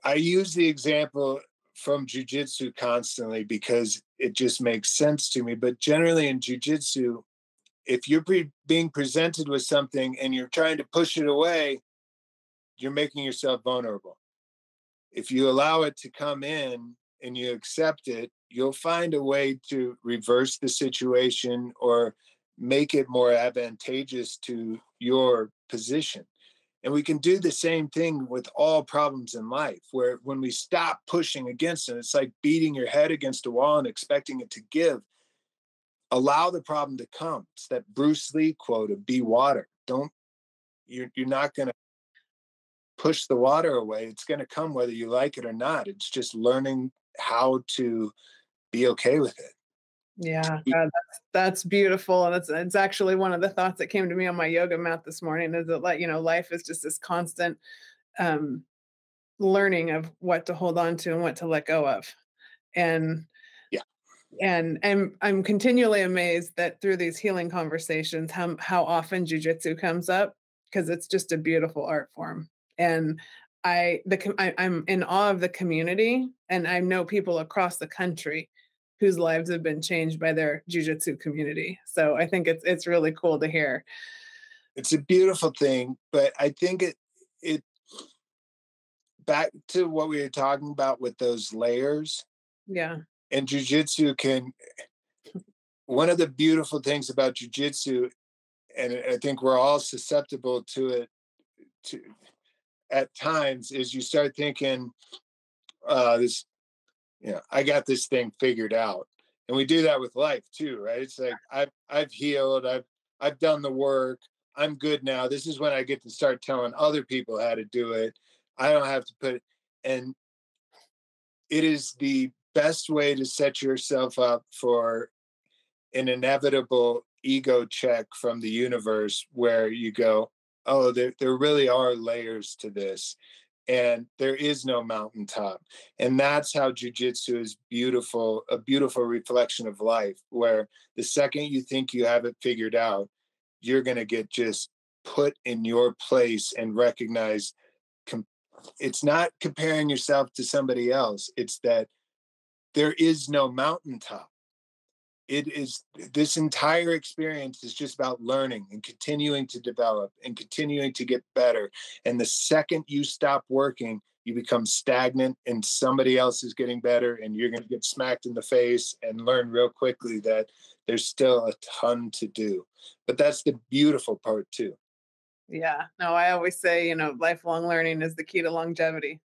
I use the example from jujitsu constantly because it just makes sense to me. But generally in jujitsu, if you're being presented with something and you're trying to push it away, you're making yourself vulnerable. If you allow it to come in and you accept it, you'll find a way to reverse the situation or make it more advantageous to your position. And we can do the same thing with all problems in life, where when we stop pushing against it, it's like beating your head against a wall and expecting it to give. Allow the problem to come. It's that Bruce Lee quote of be water. Don't, you're not going to push the water away. It's going to come whether you like it or not. It's just learning how to be okay with it. Yeah, that's beautiful, and it's actually one of the thoughts that came to me on my yoga mat this morning. Is that, like, life is just this constant um, learning of what to hold on to and what to let go of, and Yeah. and I'm continually amazed that through these healing conversations, how often jujitsu comes up, because it's just a beautiful art form, and I'm in awe of the community, and I know people across the country whose lives have been changed by their jujitsu community. So I think it's really cool to hear. It's a beautiful thing, but I think it back to what we were talking about with those layers Yeah. and jujitsu can one of the beautiful things about jujitsu, and I think we're all susceptible to it to at times, is you start thinking, this, I got this thing figured out. And we do that with life too, right? It's like I've healed, I've done the work, I'm good now. This is when I get to start telling other people how to do it. I don't have to put and it is the best way to set yourself up for an inevitable ego check from the universe where you go, oh, there really are layers to this. And there is no mountaintop. And that's how jujitsu is beautiful, a beautiful reflection of life, where the second you think you have it figured out, you're going to get just put in your place and recognize it's not comparing yourself to somebody else. It's that there is no mountaintop. It is this entire experience is just about learning and continuing to develop and continuing to get better. And the second you stop working, you become stagnant and somebody else is getting better and you're going to get smacked in the face and learn real quickly that there's still a ton to do. But that's the beautiful part too. Yeah. No, I always say, lifelong learning is the key to longevity.